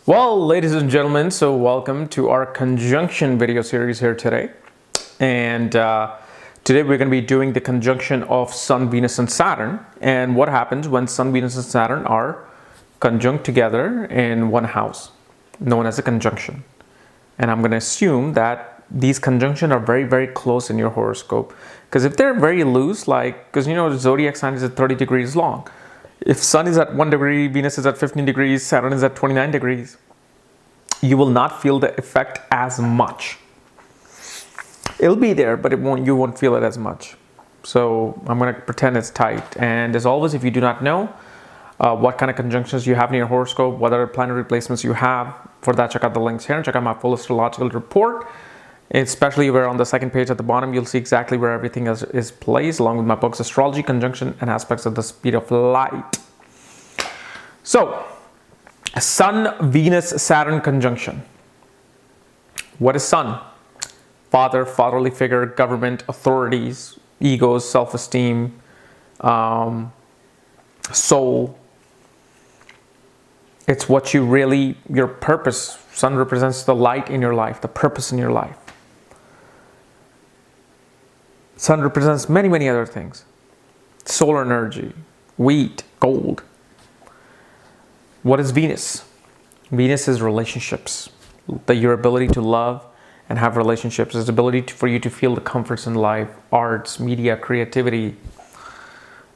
Well, ladies and gentlemen, so welcome to our conjunction video series here today. And today we're going to be doing the conjunction of Sun, Venus, and Saturn, and what happens when Sun, Venus, and Saturn are conjunct together in one house, known as a conjunction. And I'm going to assume that these conjunctions are very, very close in your horoscope. Because if they're very loose, because the zodiac sign is at 30 degrees long. If Sun is at 1 degree, Venus is at 15 degrees, Saturn is at 29 degrees, you will not feel the effect as much. It'll be there, but you won't feel it as much. So I'm going to pretend it's tight. And as always, if you do not know what kind of conjunctions you have in your horoscope, what other planetary placements you have, for that, check out the links here and check out my full astrological report. Especially where on the second page at the bottom, you'll see exactly where everything is placed, along with my books, Astrology, Conjunction, and Aspects of the Speed of Light. So, Sun, Venus, Saturn conjunction. What is Sun? Father, fatherly figure, government, authorities, egos, self-esteem, soul. It's what your purpose. Sun represents the light in your life, the purpose in your life. Sun represents many, many other things. Solar energy, wheat, gold. What is Venus? Venus is relationships. Your ability to love and have relationships is the ability for you to feel the comforts in life, arts, media, creativity.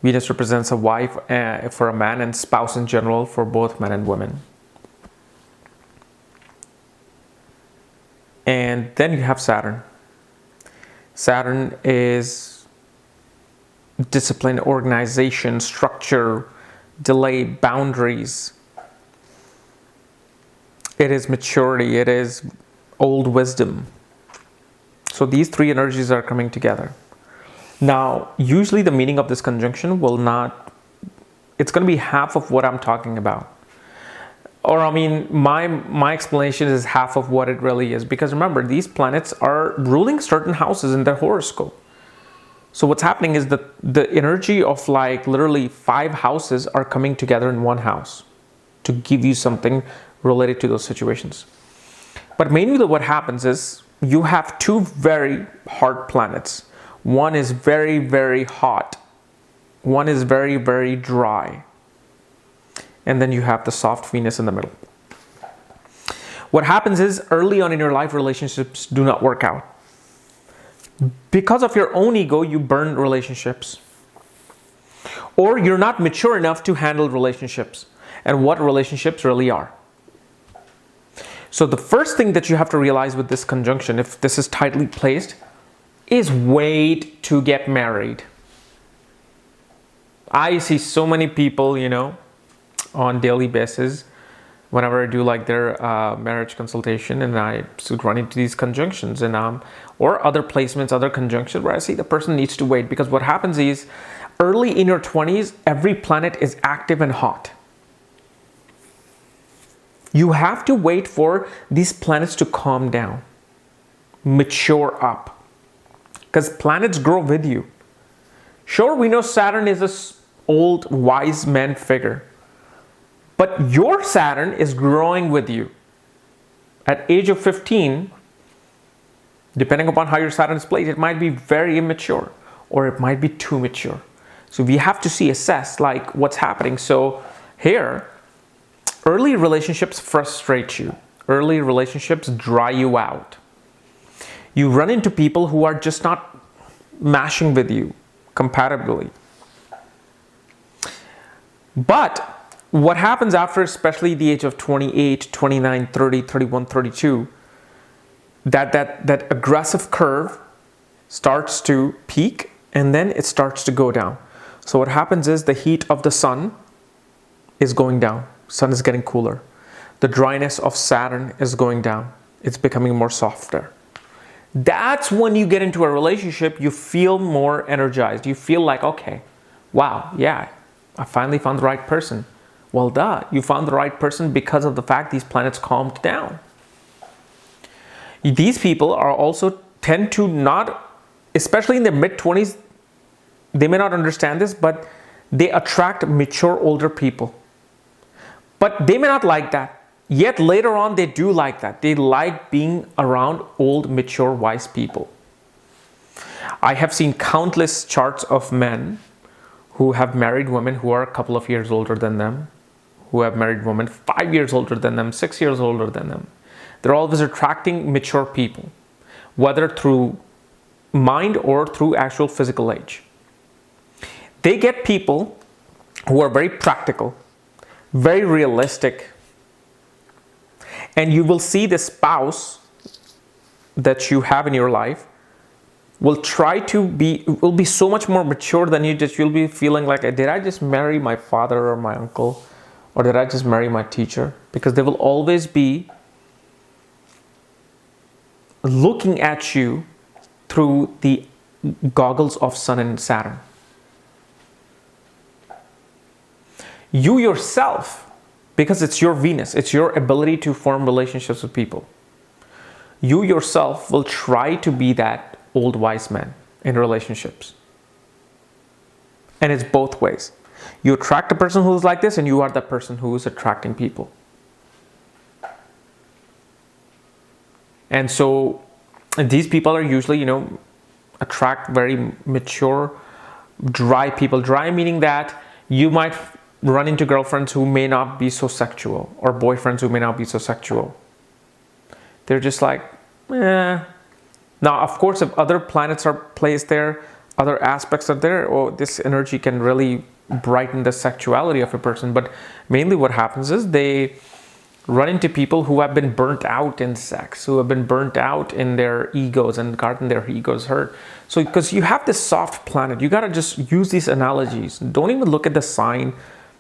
Venus represents a wife for a man and spouse in general for both men and women. And then you have Saturn. Saturn is discipline, organization, structure, delay, boundaries. It is maturity. It is old wisdom. So these three energies are coming together. Now, usually the meaning of this conjunction it's going to be half of what I'm talking about. Or my explanation is half of what it really is. Because remember, these planets are ruling certain houses in their horoscope. So what's happening is that the energy of literally 5 houses are coming together in one house to give you something related to those situations. But mainly what happens is you have 2 very hard planets. One is very, very hot. One is very, very dry. And then you have the soft Venus in the middle. What happens is early on in your life, relationships do not work out. Because of your own ego, you burn relationships. Or you're not mature enough to handle relationships and what relationships really are. So the first thing that you have to realize with this conjunction, if this is tightly placed, is wait to get married. I see so many people, on daily basis, whenever I do their marriage consultation, and I run into these conjunctions or other placements, other conjunctions where I see the person needs to wait, because what happens is early in your 20s, every planet is active and hot. You have to wait for these planets to calm down, mature up, because planets grow with you. Sure, we know Saturn is this old wise man figure. But your Saturn is growing with you. At age of 15, depending upon how your Saturn is placed, it might be very immature or it might be too mature. So we have to assess what's happening. So here, early relationships frustrate you. Early relationships dry you out. You run into people who are just not mashing with you compatibly. But what happens after, especially the age of 28, 29, 30, 31, 32, that aggressive curve starts to peak and then it starts to go down. So what happens is the heat of the sun is going down. Sun is getting cooler. The dryness of Saturn is going down. It's becoming more softer. That's when you get into a relationship, you feel more energized. You feel like, okay, wow, yeah, I finally found the right person. Well, you found the right person because of the fact these planets calmed down. These people are also tend to not, especially in their mid-20s, they may not understand this, but they attract mature older people. But they may not like that. Yet later on, they do like that. They like being around old, mature, wise people. I have seen countless charts of men who have married women who are a couple of years older than them, who have married women 5 years older than them, 6 years older than them. They're always attracting mature people, whether through mind or through actual physical age. They get people who are very practical, very realistic, and you will see the spouse that you have in your life will be so much more mature than you. Just you'll be feeling like, did I just marry my father or my uncle, or did I just marry my teacher? Because they will always be looking at you through the goggles of Sun and Saturn. You yourself, because it's your Venus, it's your ability to form relationships with people. You yourself will try to be that old wise man in relationships. And it's both ways. You attract a person who's like this, and you are the person who is attracting people. And so these people are usually, attract very mature, dry people. Dry meaning that you might run into girlfriends who may not be so sexual, or boyfriends who may not be so sexual. They're just like, eh. Now, of course, if other planets are placed there, other aspects are there, this energy can really brighten the sexuality of a person. But mainly what happens is they run into people who have been burnt out in sex, who have been burnt out in their egos and gotten their egos hurt. So because you have this soft planet, you got to just use these analogies. Don't even look at the sign,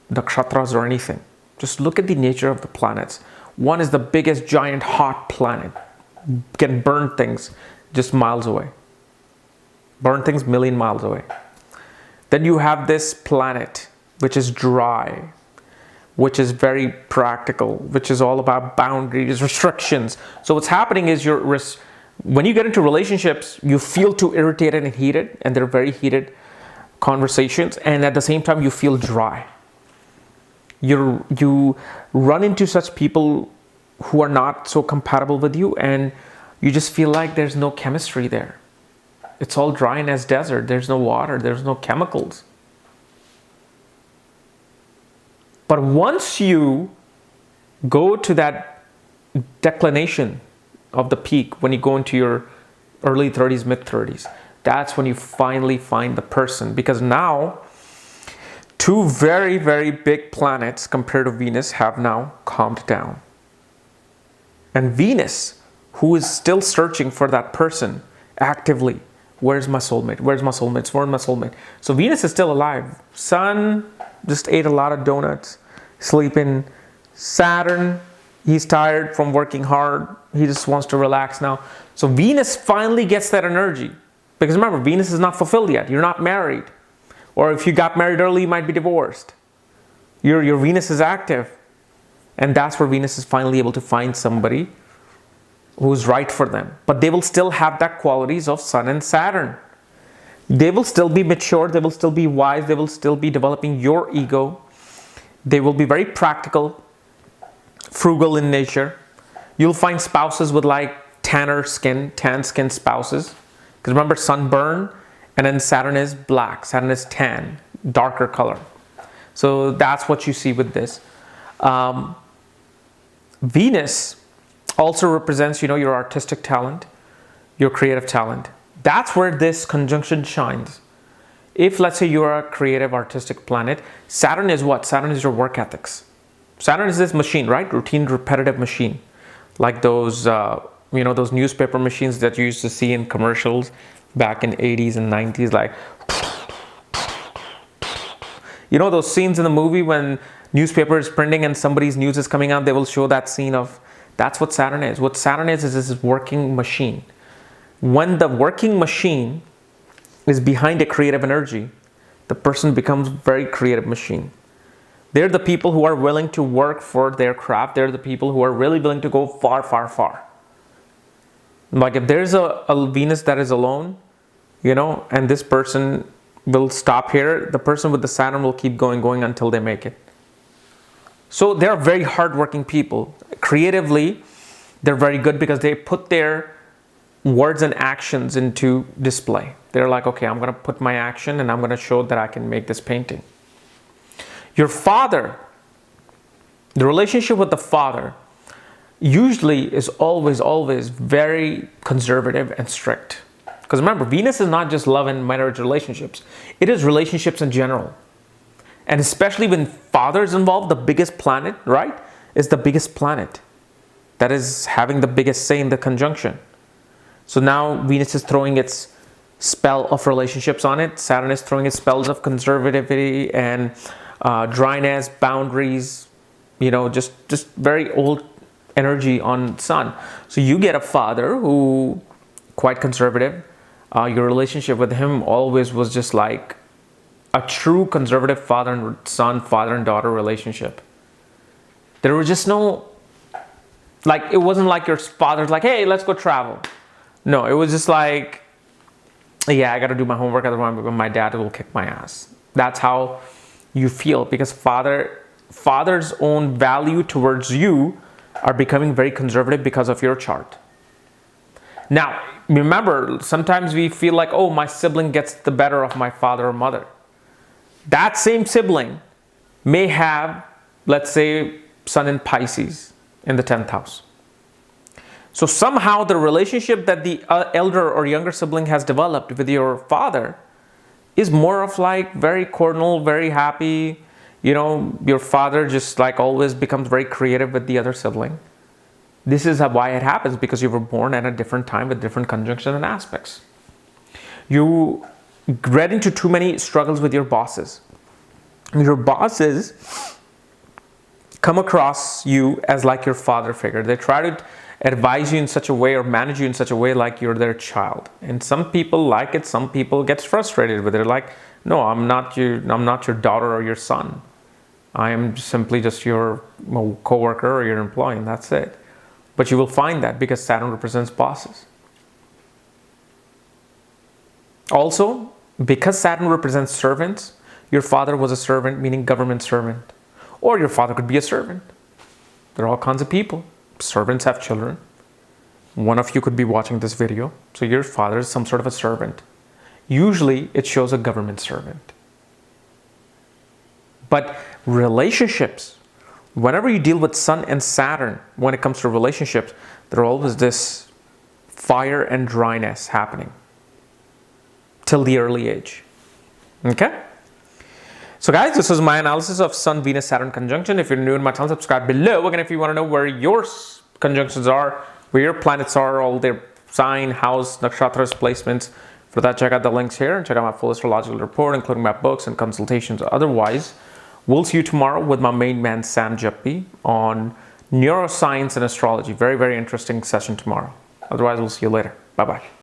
the nakshatras or anything. Just look at the nature of the planets. One is the biggest, giant, hot planet. Can burn things just miles away. Burn things million miles away. Then you have this planet, which is dry, which is very practical, which is all about boundaries, restrictions. So what's happening is when you get into relationships, you feel too irritated and heated, and they're very heated conversations, and at the same time you feel dry. You run into such people who are not so compatible with you, and you just feel like there's no chemistry there. It's all dry and as desert. There's no water, there's no chemicals. But once you go to that declination of the peak, when you go into your early 30s, mid 30s, that's when you finally find the person. Because now, two very, very big planets compared to Venus have now calmed down. And Venus, who is still searching for that person actively, where's my soulmate? Where's my soulmate? Where's my soulmate? So Venus is still alive. Sun just ate a lot of donuts, sleeping. Saturn, he's tired from working hard. He just wants to relax now. So Venus finally gets that energy. Because remember, Venus is not fulfilled yet. You're not married. Or if you got married early, you might be divorced. Your Venus is active. And that's where Venus is finally able to find somebody who's right for them. But they will still have that qualities of Sun and Saturn. They will still be mature. They will still be wise. They will still be developing your ego. They will be very practical, frugal in nature. You'll find spouses with like tan skin spouses. Because remember, sunburn, and then Saturn is black. Saturn is tan, darker color. So that's what you see with this. Venus also represents, your artistic talent, your creative talent. That's where this conjunction shines. If, let's say, you're a creative, artistic planet, Saturn is what? Saturn is your work ethics. Saturn is this machine, right? Routine, repetitive machine. Like those, those newspaper machines that you used to see in commercials back in 80s and 90s, like, those scenes in the movie when newspaper is printing and somebody's news is coming out, they will show that scene of, that's what Saturn is. What Saturn is this working machine. When the working machine is behind a creative energy, the person becomes a very creative machine. They're the people who are willing to work for their craft. They're the people who are really willing to go far, far, far. Like if there's a Venus that is alone, and this person will stop here, the person with the Saturn will keep going until they make it. So they're very hardworking people. creatively, they're very good because they put their words and actions into display. They're like, okay, I'm going to put my action and I'm going to show that I can make this painting. Your father, the relationship with the father usually is always very conservative and strict. Because remember, Venus is not just love and marriage relationships. It is relationships in general. And especially when father is involved, the biggest planet, right, is the biggest planet. That is having the biggest say in the conjunction. So now Venus is throwing its spell of relationships on it. Saturn is throwing its spells of conservativity and dryness, boundaries, just very old energy on Sun. So you get a father who quite conservative. Your relationship with him always was just like a true conservative father and son, father and daughter relationship. There was just no, it wasn't like your father's like, hey, let's go travel. No, it was just like, yeah, I got to do my homework, otherwise my dad will kick my ass. That's how you feel, because father's own value towards you are becoming very conservative because of your chart. Now, remember, sometimes we feel like, oh, my sibling gets the better of my father or mother. That same sibling may have, let's say, Sun in Pisces in the 10th house. So somehow the relationship that the elder or younger sibling has developed with your father is more of like very cordial, very happy. Your father just like always becomes very creative with the other sibling. This is why it happens, because you were born at a different time with different conjunctions and aspects. You read into too many struggles with your bosses. Your bosses come across you as like your father figure. They try to advise you in such a way or manage you in such a way like you're their child. And some people like it, some people get frustrated with it. They're like, no, I'm not your daughter or your son. I am simply just your co-worker or your employee, and that's it. But you will find that because Saturn represents bosses. Also, because Saturn represents servants, your father was a servant, meaning government servant. Or your father could be a servant. There are all kinds of people. Servants have children. One of you could be watching this video. So your father is some sort of a servant. Usually, it shows a government servant. But relationships, whenever you deal with Sun and Saturn, when it comes to relationships, there's always this fire and dryness happening till the early age. Okay? So guys, this was my analysis of Sun, Venus, Saturn conjunction. If you're new to my channel, subscribe below. Again, if you want to know where your conjunctions are, where your planets are, all their sign, house, nakshatras, placements, for that, check out the links here and check out my full astrological report, including my books and consultations. Otherwise, we'll see you tomorrow with my main man, Sam Jappi, on neuroscience and astrology. Very, very interesting session tomorrow. Otherwise, we'll see you later. Bye-bye.